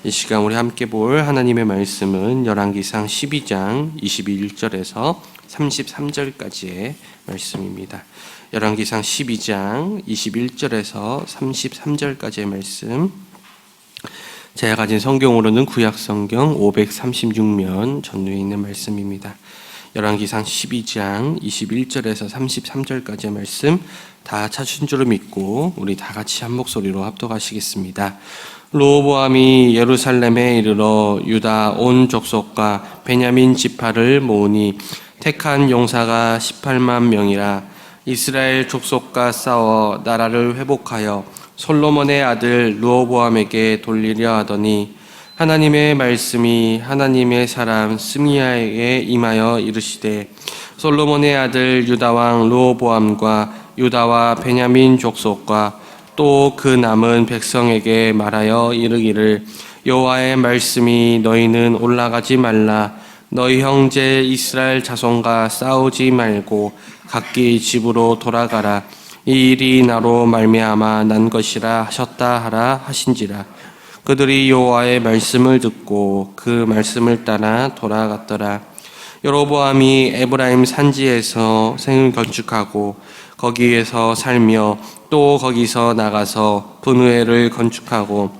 이 시간 우리 함께 볼 하나님의 말씀은 열왕기상 12장 21절에서 33절까지의 말씀입니다. 열왕기상 12장 21절에서 33절까지의 말씀, 제가 가진 성경으로는 구약성경 536면 전후에 있는 말씀입니다. 열왕기상 12장 21절에서 33절까지의 말씀 다 찾으신 줄 믿고 우리 다 같이 한 목소리로 합독하시겠습니다. 르호보암이 예루살렘에 이르러 유다 온 족속과 베냐민 지파를 모으니 택한 용사가 18만 명이라. 이스라엘 족속과 싸워 나라를 회복하여 솔로몬의 아들 르호보암에게 돌리려 하더니 하나님의 말씀이 하나님의 사람 스미야에게 임하여 이르시되, 솔로몬의 아들 유다 왕 르호보암과 유다와 베냐민 족속과 또 그 남은 백성에게 말하여 이르기를, 여호와의 말씀이 너희는 올라가지 말라. 너희 형제 이스라엘 자손과 싸우지 말고 각기 집으로 돌아가라. 이 일이 나로 말미암아 난 것이라 하셨다 하라 하신지라. 그들이 여호와의 말씀을 듣고 그 말씀을 따라 돌아갔더라. 여로보암이 에브라임 산지에서 생을 건축하고 거기에서 살며 또 거기서 나가서 분우엘을 건축하고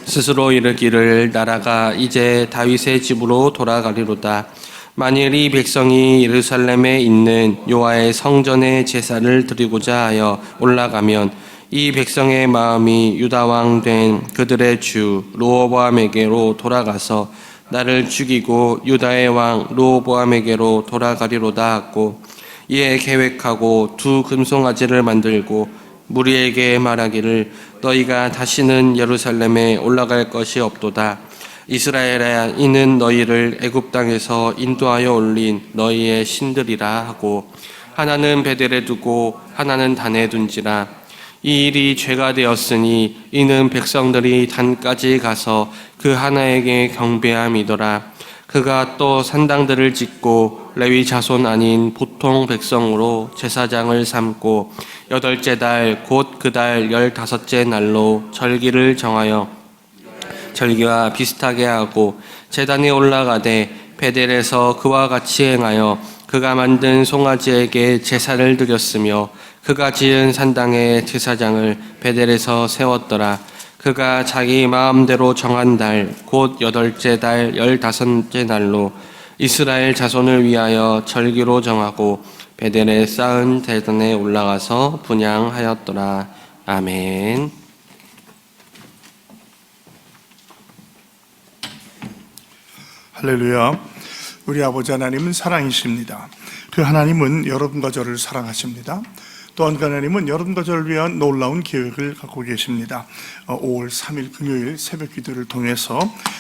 스스로 이르기를, 나라가 이제 다윗의 집으로 돌아가리로다. 만일 이 백성이 예루살렘에 있는 여호와의 성전에 제사를 드리고자 하여 올라가면 이 백성의 마음이 유다 왕 된 그들의 주 르호보암에게로 돌아가서 나를 죽이고 유다의 왕 르호보암에게로 돌아가리로다 하고, 이에 계획하고 두 금송아지를 만들고 무리에게 말하기를, 너희가 다시는 예루살렘에 올라갈 것이 없도다. 이스라엘아, 이는 너희를 애굽 땅에서 인도하여 올린 너희의 신들이라 하고, 하나는 베델에 두고 하나는 단에 둔지라. 이 일이 죄가 되었으니 이는 백성들이 단까지 가서 그 하나에게 경배함이더라. 그가 또 산당들을 짓고 레위 자손 아닌 보통 백성으로 제사장을 삼고 8째 달 곧 그 달 15째 날로 절기를 정하여 절기와 비슷하게 하고 제단에 올라가되 베델에서 그와 같이 행하여 그가 만든 송아지에게 제사를 드렸으며 그가 지은 산당에 제사장을 베델에서 세웠더라. 그가 자기 마음대로 정한 달 곧 8째 달 15째 날로 이스라엘 자손을 위하여 절기로 정하고 베델에 쌓은 대단에 올라가서 분향하였더라. 아멘. 할렐루야. 우리 아버지 하나님은 사랑이십니다. 그 하나님은 여러분과 저를 사랑하십니다. 또한 그 하나님은 여러분과 저를 위한 놀라운 계획을 갖고 계십니다. 5월 3일 금요일 새벽 기도를 통해서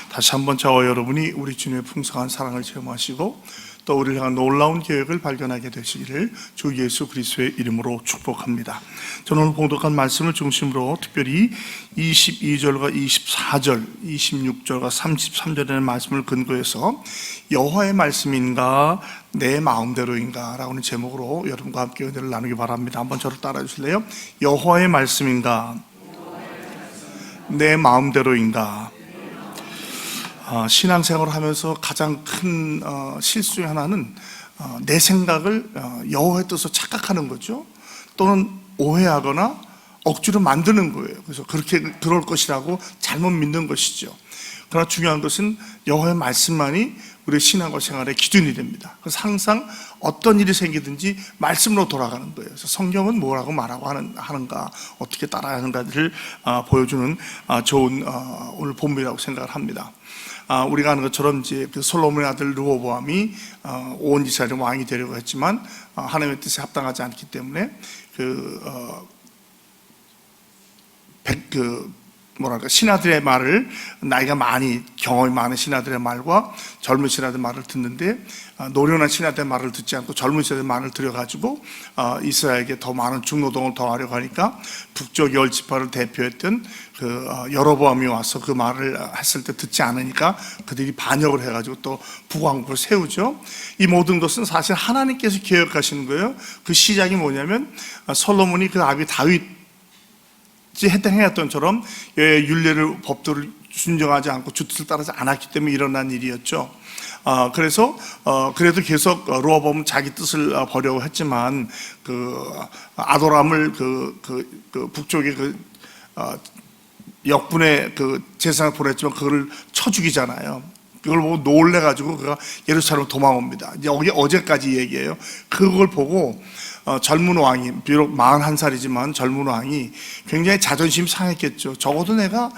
다시 한번 저와 여러분이 우리 주님의 풍성한 사랑을 체험하시고 또 우리를 향한 놀라운 계획을 발견하게 되시기를 주 예수 그리스도의 이름으로 축복합니다. 저는 오늘 봉독한 말씀을 중심으로 특별히 22절과 24절, 26절과 33절의 말씀을 근거해서 여호와의 말씀인가 내 마음대로인가 라는 제목으로 여러분과 함께 은혜를 나누기 바랍니다. 한번 저를 따라 주실래요? 여호와의 말씀인가 내 마음대로인가. 신앙생활을 하면서 가장 큰 실수 중에 하나는 내 생각을 여호와의 뜻으로 착각하는 거죠. 또는 오해하거나 억지로 만드는 거예요. 그래서 그렇게 그럴 것이라고 잘못 믿는 것이죠. 그러나 중요한 것은 여호와의 말씀만이 우리의 신앙과 생활의 기준이 됩니다. 그래서 항상 어떤 일이 생기든지 말씀으로 돌아가는 거예요. 그래서 성경은 뭐라고 말하고 하는가, 어떻게 따라야 하는가를 보여주는 좋은 오늘 본문이라고 생각을 합니다. 우리가 아는 것처럼 이제 그 솔로몬의 아들 르호보암이 온 이스라엘 왕이 되려고 했지만 하나님의 뜻에 합당하지 않기 때문에 신하들의 말을, 나이가 많이 경험이 많은 신하들의 말과 젊은 신하들의 말을 듣는데 노련한 신하들의 말을 듣지 않고 젊은 신하들의 말을 들여가지고 이스라엘에게 더 많은 중노동을 더하려고 하니까 북쪽 10지파를 대표했던 그 여로보암이 와서 그 말을 했을 때 듣지 않으니까 그들이 반역을 해가지고 또 북왕국을 세우죠. 이 모든 것은 사실 하나님께서 계획하시는 거예요. 그 시작이 뭐냐면 솔로몬이 그 아비 다윗 해당해왔던처럼 윤례를 법도를 순종하지 않고 주 뜻을 따르지 않았기 때문에 일어난 일이었죠. 그래서 그래도 계속 르호보암은 자기 뜻을 버려고 했지만 아도람을 북쪽에 역분의 제사장을 보냈지만 그걸 쳐 죽이잖아요. 그걸 보고 놀래가지고 그가 예루살렘 도망옵니다. 여기 어제까지 얘기예요. 그걸 보고 젊은 왕이, 비록 41살이지만 젊은 왕이 굉장히 자존심 상했겠죠. 적어도 내가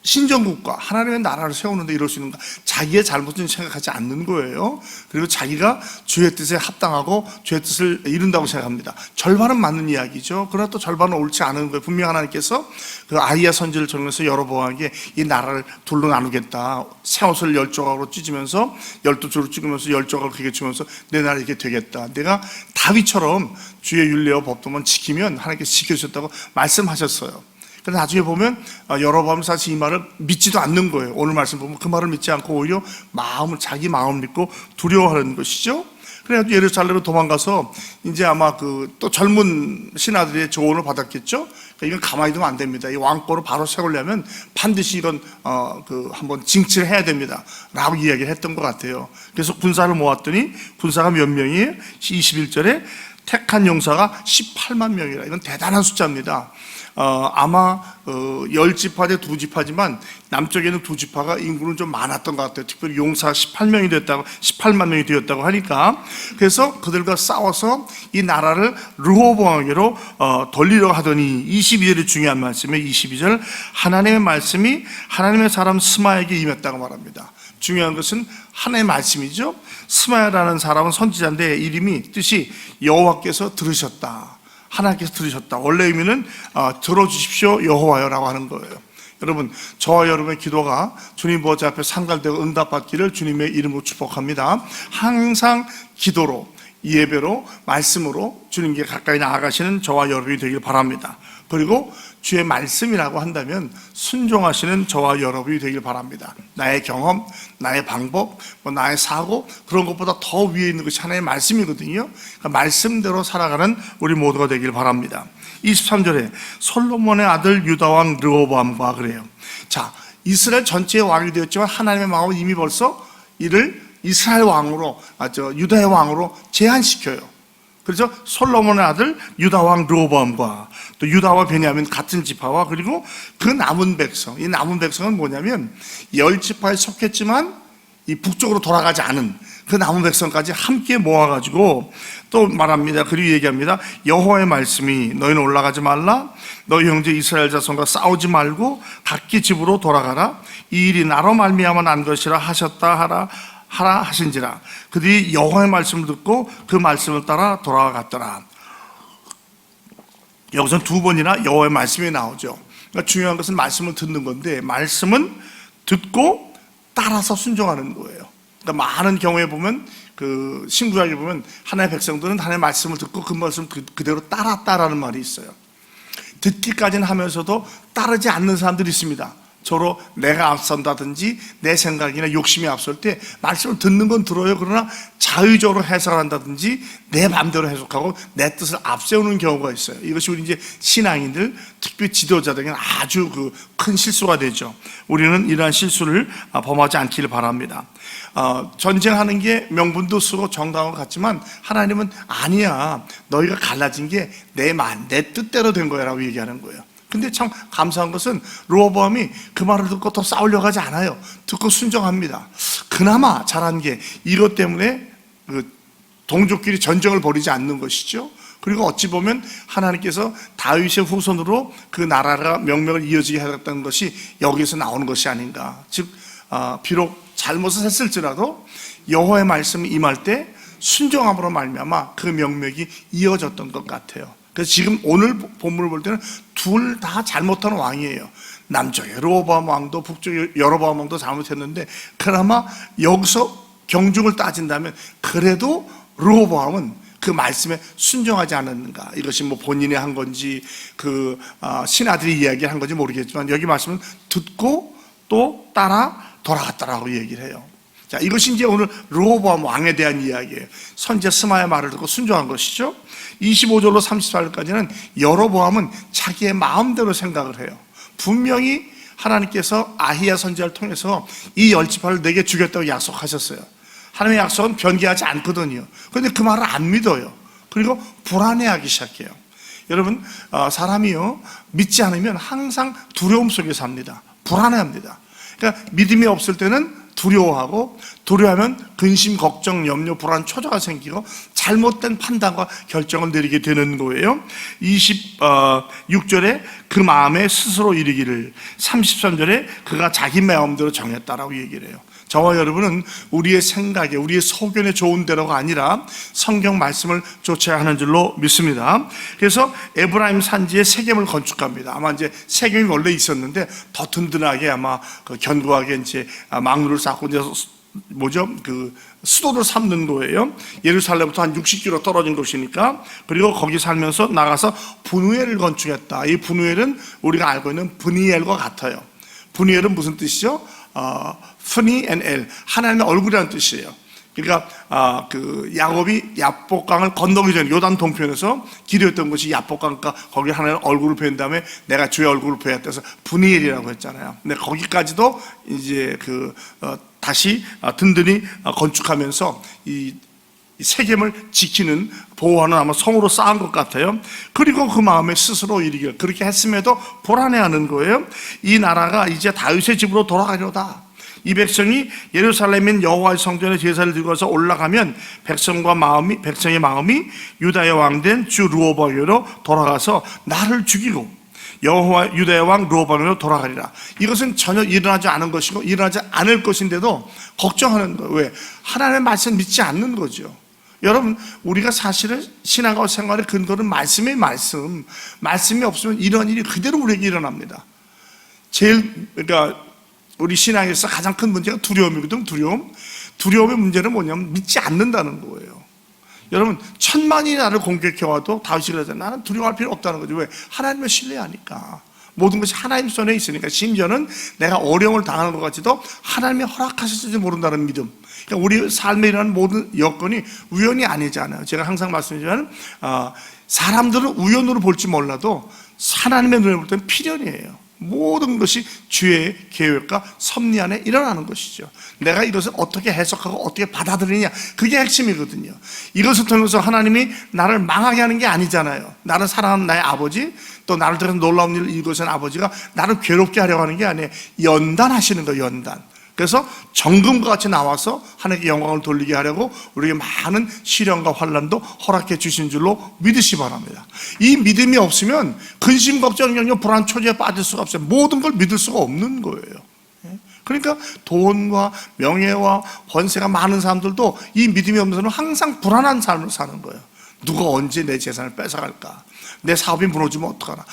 신정국가, 하나님의 나라를 세우는데 이럴 수 있는가. 자기의 잘못은 생각하지 않는 거예요. 그리고 자기가 주의 뜻에 합당하고 주의 뜻을 이룬다고 생각합니다. 절반은 맞는 이야기죠. 그러나 또 절반은 옳지 않은 거예요. 분명 하나님께서 아이야 선지를 통해서 여로보암에게 이 나라를 둘로 나누겠다. 새 옷을 10조각으로 찢으면서 12조로 찍으면서 10조각을 그게 주면서 내 나라 이렇게 되겠다. 내가 다윗처럼 주의 율례와 법도만 지키면 하나님께서 지켜주셨다고 말씀하셨어요. 그래서 나중에 보면 여로보암은 사실 이 말을 믿지도 않는 거예요. 오늘 말씀 보면 그 말을 믿지 않고 오히려 자기 마음을 믿고 두려워하는 것이죠. 그래가지고 예루살렘으로 도망가서 이제 아마 또 젊은 신하들의 조언을 받았겠죠. 그러니까 이건 가만히 두면 안 됩니다. 이 왕권을 바로 세우려면 반드시 이건 한번 징치를 해야 됩니다. 라고 이야기를 했던 것 같아요. 그래서 군사를 모았더니 군사가 몇 명이에요? 21절에 택한 용사가 18만 명이라. 이건 대단한 숫자입니다. 아마 10지파 대 2지파지만 남쪽에는 2지파가 인구는 좀 많았던 것 같아요. 특별히 용사가 18만 명이 되었다고 하니까. 그래서 그들과 싸워서 이 나라를 르호보암에게로 돌리려고 하더니 22절이 중요한 말씀이에요. 22절 하나님의 말씀이 하나님의 사람 스마야에게 임했다고 말합니다. 중요한 것은 하나님의 말씀이죠. 스마야라는 사람은 선지자인데 이름이 뜻이 여호와께서 들으셨다, 하나님께서 들으셨다. 원래 의미는 들어주십시오 여호와여라고 하는 거예요. 여러분, 저와 여러분의 기도가 주님 보좌 앞에 상달되고 응답받기를 주님의 이름으로 축복합니다. 항상 기도로, 예배로, 말씀으로 주님께 가까이 나아가시는 저와 여러분이 되길 바랍니다. 그리고 주의 말씀이라고 한다면 순종하시는 저와 여러분이 되길 바랍니다. 나의 경험, 나의 방법, 나의 사고, 그런 것보다 더 위에 있는 것이 하나의 말씀이거든요. 그러니까 말씀대로 살아가는 우리 모두가 되길 바랍니다. 23절에 솔로몬의 아들 유다왕 르호보암과 그래요. 자, 이스라엘 전체의 왕이 되었지만 하나님의 마음은 이미 벌써 이를 이스라엘 왕으로, 유다의 왕으로 제한시켜요. 그래서 솔로몬의 아들 유다왕 르호보암과 또 유다와 베냐민 같은 지파와 그리고 그 남은 백성, 이 남은 백성은 뭐냐면 10지파에 속했지만 이 북쪽으로 돌아가지 않은 그 남은 백성까지 함께 모아가지고 또 말합니다. 그리고 얘기합니다. 여호와의 말씀이 너희는 올라가지 말라, 너희 형제 이스라엘 자손과 싸우지 말고 각기 집으로 돌아가라, 이 일이 나로 말미암아 난 것이라 하셨다 하라 하신지라. 그들이 여호와의 말씀을 듣고 그 말씀을 따라 돌아갔더라. 여기서 두 번이나 여호와의 말씀이 나오죠. 그러니까 중요한 것은 말씀을 듣는 건데 말씀은 듣고 따라서 순종하는 거예요. 그러니까 많은 경우에 보면 신구약에 보면 하나님의 백성들은 하나님의 말씀을 듣고 그 말씀을 그대로 따랐다라는 말이 있어요. 듣기까지는 하면서도 따르지 않는 사람들이 있습니다. 저로 내가 앞선다든지 내 생각이나 욕심이 앞설 때 말씀을 듣는 건 들어요. 그러나 자의적으로 해석한다든지 내 마음대로 해석하고 내 뜻을 앞세우는 경우가 있어요. 이것이 우리 이제 신앙인들, 특히 지도자들에게는 아주 큰 실수가 되죠. 우리는 이러한 실수를 범하지 않기를 바랍니다. 전쟁하는 게 명분도 쓰고 정당한 것 같지만 하나님은 아니야, 너희가 갈라진 게 내 뜻대로 된 거야 라고 얘기하는 거예요. 근데 참 감사한 것은 르호보암이 그 말을 듣고 또 싸우려고 하지 않아요. 듣고 순종합니다. 그나마 잘한 게 이것 때문에 동족끼리 전쟁을 벌이지 않는 것이죠. 그리고 어찌 보면 하나님께서 다윗의 후손으로 그 나라가 명명을 이어지게 하셨다는 것이 여기서 나오는 것이 아닌가. 즉 비록 잘못을 했을지라도 여호와의 말씀이 임할 때 순종함으로 말미암아 그 명맥이 이어졌던 것 같아요. 그래서 지금 오늘 본문을 볼 때는 둘 다 잘못한 왕이에요. 남쪽의 르호보암 왕도 북쪽의 여로보암 왕도 잘못했는데 그나마 여기서 경중을 따진다면 그래도 르호보암은 그 말씀에 순종하지 않았는가. 이것이 본인이 한 건지 신하들이 이야기한 건지 모르겠지만 여기 말씀은 듣고 또 따라 돌아갔다라고 얘기를 해요. 자, 이것이 이제 오늘 르호보암 왕에 대한 이야기예요. 선지자 스마야의 말을 듣고 순종한 것이죠. 25절로 34절까지는 여로보암은 자기의 마음대로 생각을 해요. 분명히 하나님께서 아히야 선지자를 통해서 이 10지파를 내게 주겠다고 약속하셨어요. 하나님의 약속은 변개하지 않거든요. 그런데 그 말을 안 믿어요. 그리고 불안해하기 시작해요. 여러분, 사람이요, 믿지 않으면 항상 두려움 속에 삽니다. 불안해합니다. 그러니까 믿음이 없을 때는 두려워하고, 두려워하면 근심, 걱정, 염려, 불안, 초조가 생기고 잘못된 판단과 결정을 내리게 되는 거예요. 26절에 그 마음에 스스로 이르기를, 33절에 그가 자기 마음대로 정했다라고 얘기를 해요. 저와 여러분은 우리의 생각에, 우리의 소견에 좋은 대로가 아니라 성경 말씀을 쫓아야 하는 줄로 믿습니다. 그래서 에브라임 산지에 세겜을 건축합니다. 아마 이제 세겜이 원래 있었는데 더 든든하게 아마 견고하게 이제 망루를 쌓고 이제 그 수도를 삼는 거예요. 예루살렘부터 한 60km 떨어진 곳이니까. 그리고 거기 살면서 나가서 분우엘을 건축했다. 이 분우엘은 우리가 알고 있는 브니엘과 같아요. 브니엘은 무슨 뜻이죠? 프니 앤 엘, 하나님의 얼굴이라는 뜻이에요. 그러니까 그 야곱이 야복강을 건너기 전에 요단 동편에서 기도했던 곳이 야복강가, 거기 하나님의 얼굴을 뵌 다음에 내가 주의 얼굴을 보였다 해서 브니엘이라고 했잖아요. 근데 거기까지도 이제 다시 든든히 건축하면서 이 세겜을 지키는, 보호하는 아마 성으로 쌓은 것 같아요. 그리고 그 마음에 스스로 이르기를, 그렇게 했음에도 불안해하는 거예요. 이 나라가 이제 다윗의 집으로 돌아가려다. 이 백성이 예루살렘인 여호와의 성전에 제사를 들고서 올라가면 백성의 마음이 유다의 왕된 주 르호보암으로 돌아가서 나를 죽이고 유다의 왕 르호보암으로 돌아가리라. 이것은 전혀 일어나지 않은 것이고 일어나지 않을 것인데도 걱정하는 거예요. 왜? 하나님의 말씀 믿지 않는 거죠. 여러분, 우리가 사실은 신앙과 생활의 근거는 말씀이 없으면 이런 일이 그대로 우리에게 일어납니다. 그러니까 우리 신앙에서 가장 큰 문제가 두려움이거든. 두려움의 문제는 뭐냐면 믿지 않는다는 거예요. 여러분, 천만이 나를 공격해와도 다윗이 그러잖아요. 나는 두려워할 필요 없다는 거죠. 왜? 하나님을 신뢰하니까. 모든 것이 하나님 손에 있으니까. 심지어는 내가 어려움을 당하는 것 같지도 하나님이 허락하실지 모른다는 믿음. 그러니까 우리 삶에 일어나는 모든 여건이 우연이 아니잖아요. 제가 항상 말씀드리지만 사람들은 우연으로 볼지 몰라도 하나님의 눈에 볼 때는 필연이에요. 모든 것이 주의 계획과 섭리 안에 일어나는 것이죠. 내가 이것을 어떻게 해석하고 어떻게 받아들이냐, 그게 핵심이거든요. 이것을 통해서 하나님이 나를 망하게 하는 게 아니잖아요. 나를 사랑하는 나의 아버지, 또 나를 통해서 놀라운 일을 이루고선 아버지가 나를 괴롭게 하려고 하는 게 아니에요. 연단하시는 거예요. 연단. 그래서 정금과 같이 나와서 하나님께 영광을 돌리게 하려고 우리에게 많은 시련과 환난도 허락해 주신 줄로 믿으시 바랍니다. 이 믿음이 없으면 근심, 걱정, 염려, 불안, 초조에 빠질 수가 없어요. 모든 걸 믿을 수가 없는 거예요. 그러니까 돈과 명예와 권세가 많은 사람들도 이 믿음이 없는 사람은 항상 불안한 삶을 사는 거예요. 누가 언제 내 재산을 뺏어갈까? 내 사업이 무너지면 어떡하나?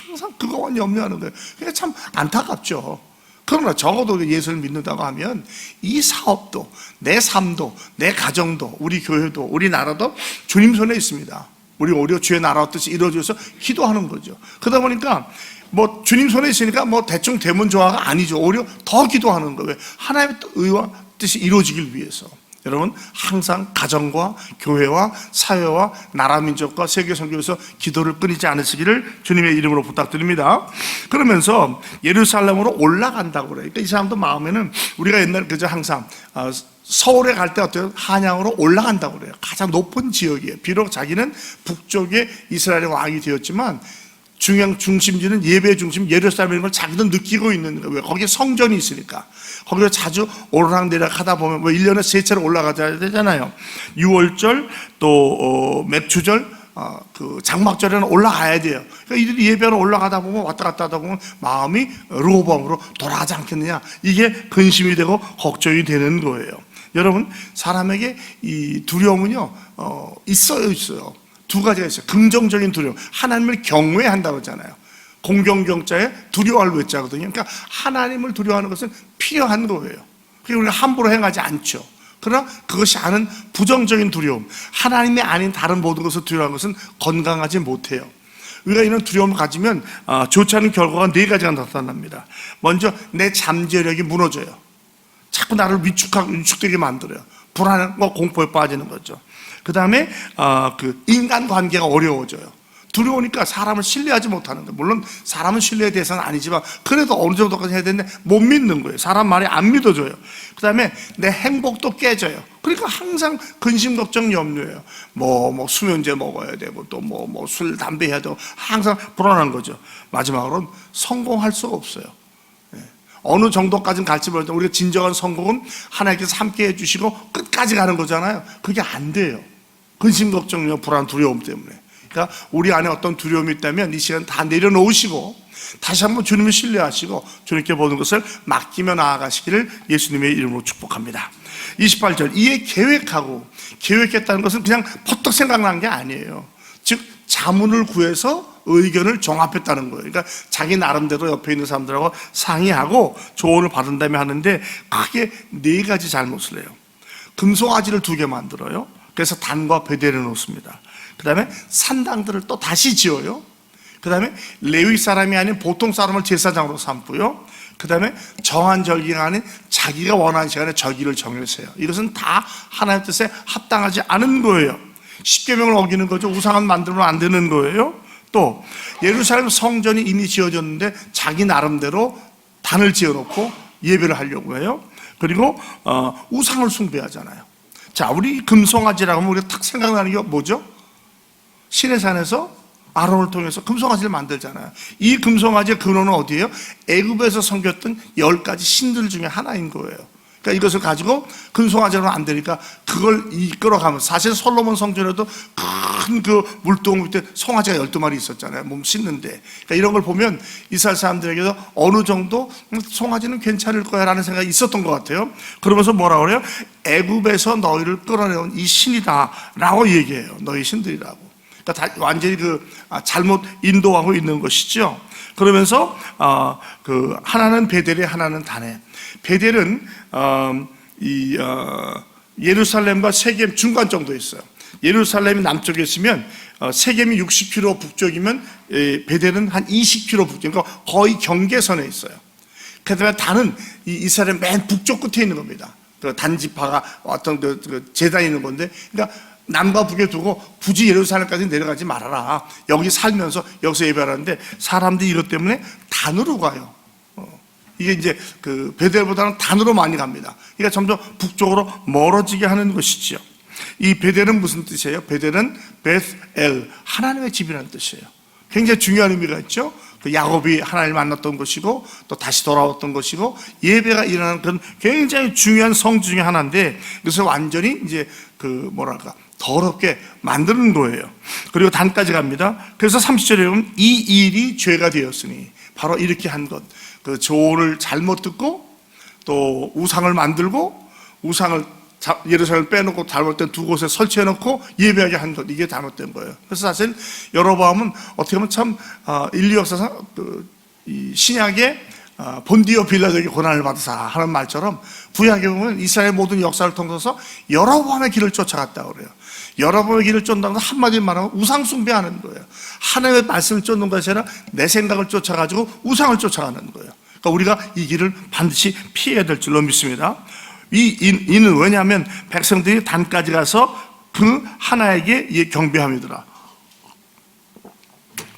항상 그거만 염려하는 거예요. 그러니까 참 안타깝죠. 그러나 적어도 예수를 믿는다고 하면 이 사업도, 내 삶도, 내 가정도, 우리 교회도, 우리 나라도 주님 손에 있습니다. 우리 오히려 주의 나라의 뜻이 이루어져서 기도하는 거죠. 그러다 보니까 뭐 주님 손에 있으니까 뭐 대충 되면 좋아가 아니죠. 오히려 더 기도하는 거예요. 하나님의 의와 뜻이 이루어지길 위해서. 여러분, 항상 가정과 교회와 사회와 나라 민족과 세계 선교에서 기도를 끊이지 않으시기를 주님의 이름으로 부탁드립니다. 그러면서 예루살렘으로 올라간다고 그래요. 그러니까 이 사람도 마음에는 우리가 옛날에 그저 항상 서울에 갈 때 어때요? 한양으로 올라간다고 그래요. 가장 높은 지역이에요. 비록 자기는 북쪽에 이스라엘의 왕이 되었지만 중심지는 예배 중심 예루살렘인 걸 자기도 느끼고 있는 거예요. 왜? 거기에 성전이 있으니까. 거기서 자주 오르락내리락 하다 보면 뭐 1년에 3차례 올라가야 되잖아요. 6월절 또 맥추절 그 장막절에는 올라가야 돼요. 그러니까 이들이 예배하러 올라가다 보면 왔다 갔다 하다 보면 마음이 르호보암으로 돌아가지 않겠느냐. 이게 근심이 되고 걱정이 되는 거예요. 여러분, 사람에게 이 두려움은요 있어요. 두 가지가 있어요. 긍정적인 두려움, 하나님을 경외한다고 하잖아요. 공경경자에 두려워할 외자거든요. 그러니까 하나님을 두려워하는 것은 필요한 거예요. 그리고 우리가 함부로 행하지 않죠. 그러나 그것이 아닌 부정적인 두려움, 하나님이 아닌 다른 모든 것을 두려워하는 것은 건강하지 못해요. 우리가 이런 두려움을 가지면 좋지 않은 결과가 4가지가 나타납니다. 먼저 내 잠재력이 무너져요. 자꾸 나를 위축되게 만들어요. 불안과 공포에 빠지는 거죠. 그 다음에 인간관계가 어려워져요. 두려우니까 사람을 신뢰하지 못하는 거예요. 물론 사람은 신뢰에 대해서는 아니지만 그래도 어느 정도까지 해야 되는데 못 믿는 거예요. 사람 말이 안 믿어져요. 그 다음에 내 행복도 깨져요. 그러니까 항상 근심, 걱정, 염려예요. 수면제 먹어야 되고 또 술, 담배 해야 되고 항상 불안한 거죠. 마지막으로는 성공할 수가 없어요. 어느 정도까지는 갈지 모르겠는데 우리가 진정한 성공은 하나님께서 함께 해주시고 끝까지 가는 거잖아요. 그게 안 돼요. 근심, 걱정, 염려, 불안, 두려움 때문에. 그러니까 우리 안에 어떤 두려움이 있다면 이 시간 다 내려놓으시고 다시 한번 주님을 신뢰하시고 주님께 모든 것을 맡기며 나아가시기를 예수님의 이름으로 축복합니다. 28절, 이에 계획했다는 것은 그냥 퍼뜩 생각난 게 아니에요. 즉 자문을 구해서 의견을 종합했다는 거예요. 그러니까 자기 나름대로 옆에 있는 사람들하고 상의하고 조언을 받은 다음에 하는데 크게 4가지 잘못을 해요. 금송아지를 2개 만들어요. 그래서 단과 베델을 놓습니다. 그 다음에 산당들을 또 다시 지어요. 그 다음에 레위 사람이 아닌 보통 사람을 제사장으로 삼고요. 그 다음에 정한 절기가 아닌 자기가 원하는 시간에 절기를 정해서요. 이것은 다 하나님의 뜻에 합당하지 않은 거예요. 십계명을 어기는 거죠. 우상은 만들면 안 되는 거예요. 또 예루살렘 성전이 이미 지어졌는데 자기 나름대로 단을 지어놓고 예배를 하려고 해요. 그리고 우상을 숭배하잖아요. 자, 우리 금송아지라고 하면 우리가 탁 생각나는 게 뭐죠? 시내산에서 아론을 통해서 금송아지를 만들잖아요. 이 금송아지의 근원은 어디예요? 애굽에서 섬겼던 10가지 신들 중에 하나인 거예요. 그러니까 이것을 가지고 금송아지로는 안 되니까 그걸 이끌어가면서, 사실 솔로몬 성전에도 큰 그 물동 밑에 송아지가 12마리 있었잖아요. 몸 씻는데. 그러니까 이런 걸 보면 이스라엘 사람들에게도 어느 정도 송아지는 괜찮을 거야 라는 생각이 있었던 것 같아요. 그러면서 뭐라고 그래요? 애굽에서 너희를 끌어내온 이 신이다 라고 얘기해요. 너희 신들이라고. 그러니까 완전히 잘못 인도하고 있는 것이죠. 그러면서 하나는 베델에 하나는 단에. 베델은 예루살렘과 세겜 중간 정도에 있어요. 예루살렘이 남쪽에 있으면 세겜이 60km 북쪽이면 베델은 한 20km 북쪽, 그러니까 거의 경계선에 있어요. 그다음에 단은 이스라엘 맨 북쪽 끝에 있는 겁니다. 그 단지파가 어떤 재단이 있는 건데, 그러니까 남과 북에 두고 굳이 예루살렘까지 내려가지 말아라. 여기 살면서 여기서 예배하는데 사람들이 이것 때문에 단으로 가요. 이게 이제 베델보다는 단으로 많이 갑니다. 그러니까 점점 북쪽으로 멀어지게 하는 것이지요. 이 베델은 무슨 뜻이에요? 베델은 베스엘, 하나님의 집이라는 뜻이에요. 굉장히 중요한 의미가 있죠. 야곱이 하나님을 만났던 것이고 또 다시 돌아왔던 것이고 예배가 일어나는 그런 굉장히 중요한 성 중에 하나인데, 그래서 완전히 이제 더럽게 만드는 거예요. 그리고 단까지 갑니다. 그래서 30절에 보면 이 일이 죄가 되었으니, 바로 이렇게 한 것, 그 조언을 잘못 듣고 또 우상을 만들고 우상을 예루살렘을 빼놓고 잘못된 2곳에 설치해놓고 예배하게 한 것, 이게 잘못된 거예요. 그래서 사실 여로보암은 어떻게 보면 참 인류 역사상 이 신약의 본디오 빌라도에게 고난을 받으사 하는 말처럼 구약에 보면 이스라엘 모든 역사를 통해서 여로보암의 길을 쫓아갔다고 그래요. 여로보암의 길을 쫓는다는 건 한마디로 말하면 우상 숭배하는 거예요. 하나님의 말씀을 쫓는 것이 아니라 내 생각을 쫓아가지고 우상을 쫓아가는 거예요. 그러니까 우리가 이 길을 반드시 피해야 될 줄로 믿습니다. 이는 왜냐하면 백성들이 단까지 가서 그 하나에게 경배함이더라.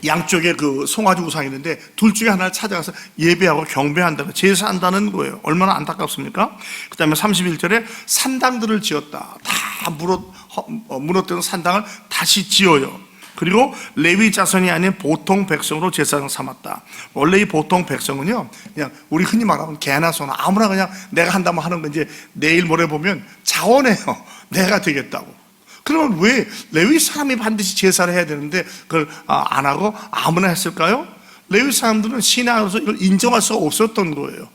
양쪽에 송아지 우상이 있는데 둘 중에 하나를 찾아가서 예배하고 경배한다는, 제사한다는 거예요. 얼마나 안타깝습니까? 그 다음에 31절에 산당들을 지었다. 다 무너뜨린 산당을 다시 지어요. 그리고 레위 자손이 아닌 보통 백성으로 제사장 삼았다. 원래 이 보통 백성은요, 그냥 우리 흔히 말하면 개나 소나 아무나 그냥 내가 한다면 하는 건, 이제 내일 모레 보면 자원해요. 내가 되겠다고. 그러면 왜 레위 사람이 반드시 제사를 해야 되는데 그걸 안 하고 아무나 했을까요? 레위 사람들은 신앙으로서 이걸 인정할 수가 없었던 거예요.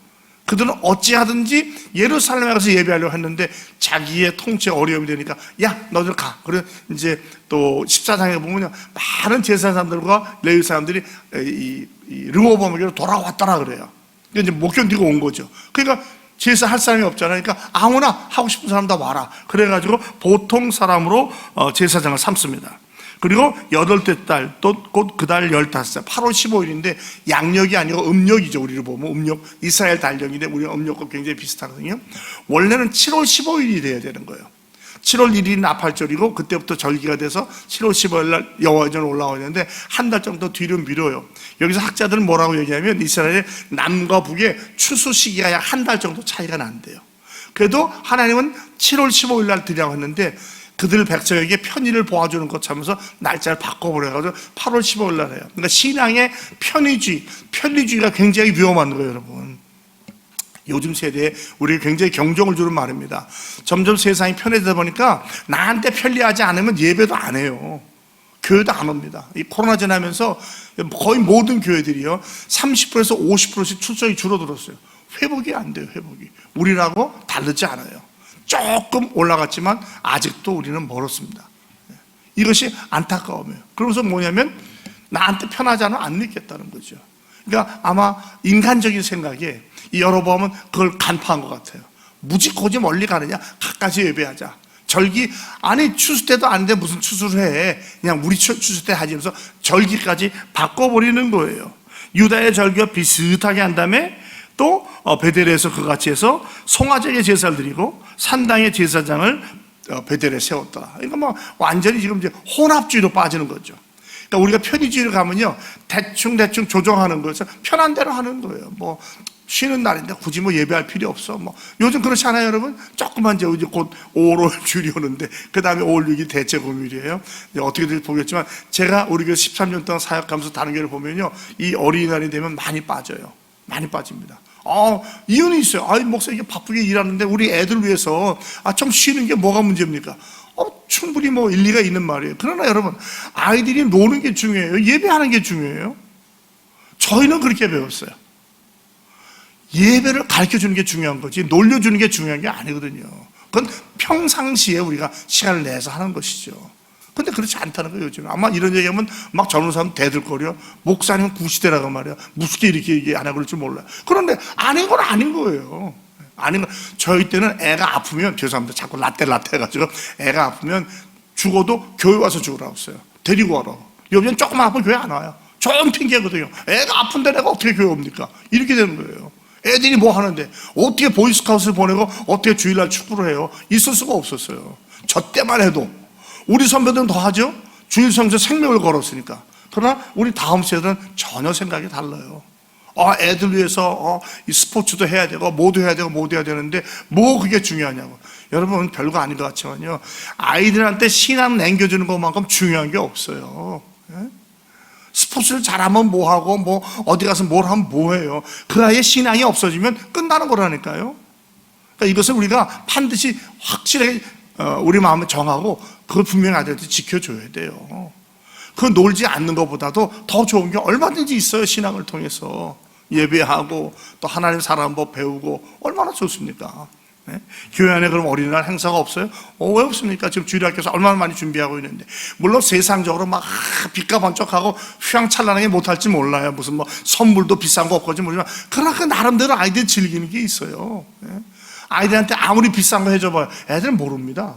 그들은 어찌하든지 예루살렘에 가서 예배하려고 했는데 자기의 통치에 어려움이 되니까 야 너들 가. 그래 이제 또 14장에 보면요, 많은 제사 사람들과 레위 사람들이 이 르호보암에게로 돌아왔더라 그래요. 그러니까 이제 못 견디고 온 거죠. 그러니까 제사할 사람이 없잖아요. 그러니까 아무나 하고 싶은 사람 다 와라. 그래가지고 보통 사람으로 제사장을 삼습니다. 그리고 8째 달, 또 곧 그 달 15살, 8월 15일인데 양력이 아니고 음력이죠. 우리를 보면 음력, 이스라엘 달력인데 우리 음력과 굉장히 비슷하거든요. 원래는 7월 15일이 돼야 되는 거예요. 7월 1일이 나팔절이고 그때부터 절기가 돼서 7월 15일 날 여호와전 올라오는데 한 달 정도 뒤로 미뤄요. 여기서 학자들은 뭐라고 얘기하면 이스라엘의 남과 북의 추수 시기가 약 한 달 정도 차이가 난대요. 그래도 하나님은 7월 15일 날 드리라고 했는데 그들 백성에게 편의를 보아주는 것 참면서 날짜를 바꿔버려가지고 8월 15일 날 해요. 그러니까 신앙의 편리주의가 굉장히 위험한 거예요, 여러분. 요즘 세대에 우리가 굉장히 경종을 주는 말입니다. 점점 세상이 편해지다 보니까 나한테 편리하지 않으면 예배도 안 해요. 교회도 안 옵니다. 이 코로나 지나면서 거의 모든 교회들이요 30%에서 50%씩 출석이 줄어들었어요. 회복이 안 돼요. 회복이 우리라고 다르지 않아요. 조금 올라갔지만 아직도 우리는 멀었습니다. 이것이 안타까움이에요. 그러면서 뭐냐면 나한테 편하지 않으면 안 믿겠다는 거죠. 그러니까 아마 인간적인 생각에 이 여로보암은 그걸 간파한 것 같아요. 무지코지 멀리 가느냐? 가까이 예배하자. 절기 아니 추수 때도 아닌데 무슨 추수를 해? 그냥 우리 추수 때 하면서 절기까지 바꿔버리는 거예요. 유다의 절기와 비슷하게 한 다음에 또 베델에서 그같이 해서 송아지에게 제사를 드리고 산당의 제사장을 베델에 세웠더라. 그러니까 뭐 완전히 지금 이제 혼합주의로 빠지는 거죠. 그러니까 우리가 편의주의로 가면요 대충 조정하는 거에서 편한 대로 하는 거예요. 뭐 쉬는 날인데 굳이 뭐 예배할 필요 없어. 뭐 요즘 그렇지 않아요, 여러분? 조금만 이제 곧 5월 줄이 오는데 그 다음에 5월 6일 대체 공휴일이에요. 어떻게들 보겠지만 제가 우리 교회 13년 동안 사역하면서 다른 교회를 보면요 이 어린이날이 되면 많이 빠져요. 많이 빠집니다. 이유는 있어요. 목사님 바쁘게 일하는데 우리 애들 위해서 좀 쉬는 게 뭐가 문제입니까? 충분히 뭐 일리가 있는 말이에요. 그러나 여러분 아이들이 노는 게 중요해요? 예배하는 게 중요해요? 저희는 그렇게 배웠어요. 예배를 가르쳐주는 게 중요한 거지 놀려주는 게 중요한 게 아니거든요. 그건 평상시에 우리가 시간을 내서 하는 것이죠. 근데 그렇지 않다는 거예요, 요즘. 아마 이런 얘기하면 막 젊은 사람 대들거려. 목사님은 구시대라고 말이야. 무섭게 이렇게 얘기 안 하고 그럴 줄 몰라요. 그런데 아닌 건 아닌 거예요. 아닌 건, 저희 때는 애가 아프면, 죄송합니다. 자꾸 라떼 해가지고, 애가 아프면 죽어도 교회 와서 죽으라고 했어요. 데리고 와라고. 요즘엔 조금만 아프면 교회 안 와요. 좋은 핑계거든요. 애가 아픈데 내가 어떻게 교회 옵니까? 이렇게 되는 거예요. 애들이 뭐 하는데, 어떻게 보이스카우트를 보내고, 어떻게 주일날 축구를 해요? 있을 수가 없었어요. 저 때만 해도. 우리 선배들은 더 하죠? 주일 성서 생명을 걸었으니까. 그러나 우리 다음 세대는 전혀 생각이 달라요. 애들 위해서 이 스포츠도 해야 되고 모두 해야 되는데 뭐 그게 중요하냐고. 여러분 별거 아닌 것 같지만요 아이들한테 신앙 남겨주는 것만큼 중요한 게 없어요. 스포츠를 잘하면 뭐하고 뭐 어디 가서 뭘 하면 뭐해요. 그 아이의 신앙이 없어지면 끝나는 거라니까요. 그러니까 이것을 우리가 반드시 확실하게 우리 마음에 정하고 그걸 분명히 아들한테 지켜줘야 돼요. 그 놀지 않는 것보다도 더 좋은 게 얼마든지 있어요. 신앙을 통해서 예배하고 또 하나님 사랑하는 법 배우고 얼마나 좋습니까? 네? 교회 안에 그럼 어린이날 행사가 없어요? 왜 없습니까? 지금 주일학교에서 얼마나 많이 준비하고 있는데 물론 세상적으로 막 빛과 번쩍하고 휘황찬란하게 못할지 몰라요. 무슨 뭐 선물도 비싼 거 없거지 모르지만 그러나 그 나름대로 아이들이 즐기는 게 있어요. 네? 아이들한테 아무리 비싼 거 해줘봐요. 애들은 모릅니다.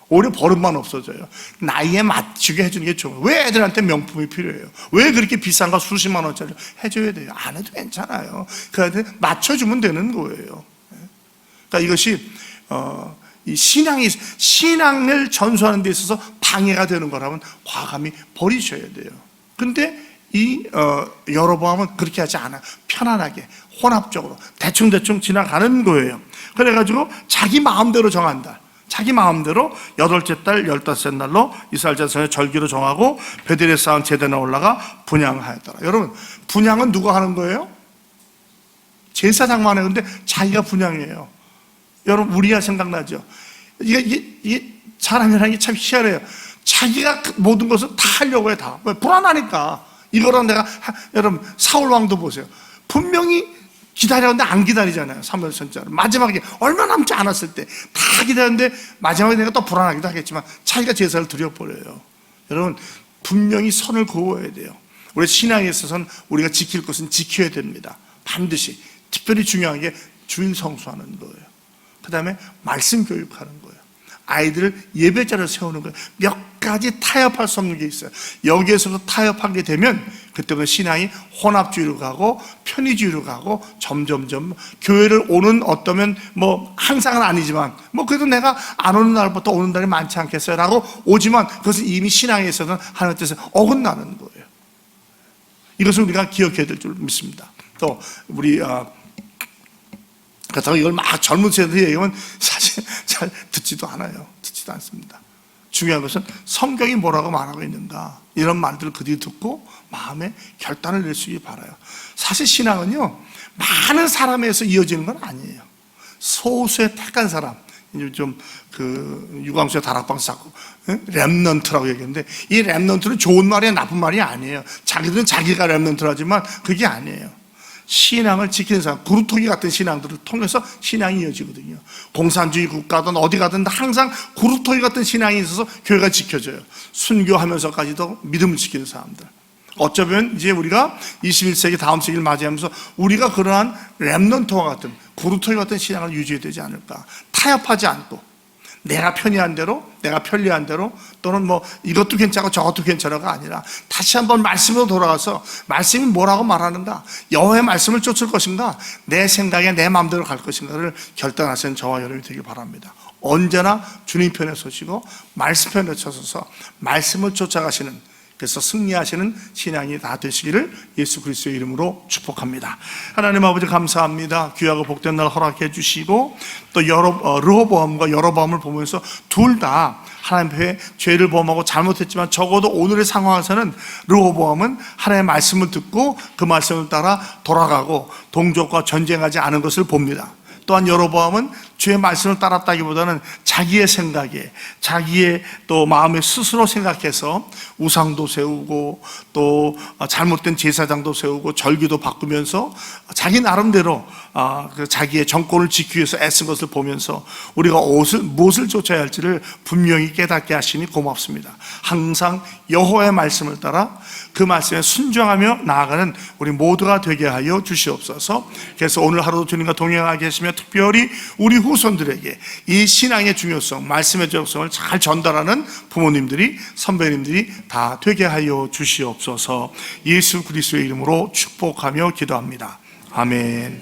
오히려 버릇만 없어져요. 나이에 맞추게 해주는 게 좋아요. 왜 애들한테 명품이 필요해요? 왜 그렇게 비싼 거 수십만 원짜리 해줘야 돼요? 안 해도 괜찮아요. 그 애들 맞춰주면 되는 거예요. 그러니까 이것이 이 신앙을 전수하는 데 있어서 방해가 되는 거라면 과감히 버리셔야 돼요. 근데 이 여로보암은 그렇게 하지 않아요. 편안하게 혼합적으로 대충 지나가는 거예요. 그래가지고 자기 마음대로 정한다. 자기 마음대로 8째 달 15째 날로 이스라엘 자손의 절기로 정하고 베델에 쌓은 제단에 올라가 분향하였더라. 여러분 분향은 누가 하는 거예요? 제사장만 해요. 근데 자기가 분향이에요. 여러분 우리야 생각나죠? 이게 사람이라는 게 참 희한해요. 자기가 모든 것을 다 하려고 해. 다. 왜? 불안하니까. 이거랑 내가 여러분 사울 왕도 보세요. 분명히 기다렸는데 안 기다리잖아요. 사무엘 선지자를 마지막에 얼마 남지 않았을 때 다 기다렸는데 마지막에 내가 또 불안하기도 하겠지만 자기가 제사를 드려버려요. 여러분 분명히 선을 그어야 돼요. 우리 신앙에 있어서는 우리가 지킬 것은 지켜야 됩니다. 반드시. 특별히 중요한 게 주일 성수하는 거예요. 그 다음에 말씀 교육하는 거예요. 아이들을 예배자로 세우는 거예요. 몇 가지 타협할 수 없는 게 있어요. 여기에서도 타협하게 되면 그때부터 신앙이 혼합주의로 가고 편의주의로 가고 점점점 교회를 오는 어떠면 뭐 항상은 아니지만 뭐 그래도 내가 안 오는 날부터 오는 날이 많지 않겠어요? 라고 오지만 그것은 이미 신앙에 있어서는 하나님 뜻에 어긋나는 거예요. 이것을 우리가 기억해야 될 줄 믿습니다. 또 우리 그렇다고 이걸 막 젊은 세대들 얘기하면 사실 잘 듣지도 않아요. 듣지도 않습니다. 중요한 것은 성경이 뭐라고 말하고 있는가 이런 말들을 그들이 듣고 마음에 결단을 낼 수 있기 바라요. 사실 신앙은요 많은 사람에서 이어지는 건 아니에요. 소수의 택한 사람, 좀 그 유광수의 다락방 쌓고 렘넌트라고 얘기했는데 이 렘넌트는 좋은 말이야 나쁜 말이 아니에요. 자기들은 자기가 렘넌트라지만 그게 아니에요. 신앙을 지키는 사람, 구루토기 같은 신앙들을 통해서 신앙이 이어지거든요. 공산주의 국가든 어디 가든 항상 구루토기 같은 신앙이 있어서 교회가 지켜져요. 순교하면서까지도 믿음을 지키는 사람들. 어쩌면 이제 우리가 21세기 다음 세기를 맞이하면서 우리가 그러한 렘넌트와 같은 구루토기 같은 신앙을 유지해야 되지 않을까. 타협하지 않고 내가 편리한 대로, 내가 편리한 대로, 또는 뭐 이것도 괜찮고 저것도 괜찮아가 아니라 다시 한번 말씀으로 돌아가서 말씀이 뭐라고 말하는가, 여호와의 말씀을 쫓을 것인가, 내 생각에 내 마음대로 갈 것인가를 결단하시는 저와 여러분이 되길 바랍니다. 언제나 주님 편에 서시고 말씀 편에 서서 말씀을 쫓아가시는, 그래서 승리하시는 신앙이 다 되시기를 예수 그리스도의 이름으로 축복합니다. 하나님 아버지 감사합니다. 귀하고 복된 날 허락해 주시고 또 르호보암과 여로보암을 보면서 둘 다 하나님 앞에 죄를 범하고 잘못했지만 적어도 오늘의 상황에서는 르호보암은 하나님의 말씀을 듣고 그 말씀을 따라 돌아가고 동족과 전쟁하지 않은 것을 봅니다. 또한 여로보암은 주의 말씀을 따랐다기보다는 자기의 생각에, 자기의 또 마음에 스스로 생각해서 우상도 세우고 또 잘못된 제사장도 세우고 절기도 바꾸면서 자기 나름대로 자기의 정권을 지키기 위해서 애쓴 것을 보면서 우리가 무엇을 쫓아야 할지를 분명히 깨닫게 하시니 고맙습니다. 항상 여호와의 말씀을 따라 그 말씀에 순종하며 나아가는 우리 모두가 되게 하여 주시옵소서. 그래서 오늘 하루도 주님과 동행하게 하시며 특별히 우리 후손들에게 이 신앙의 중요성, 말씀의 중요성을 잘 전달하는 부모님들이, 선배님들이 다 되게 하여 주시옵소서. 예수 그리스도의 이름으로 축복하며 기도합니다. 아멘.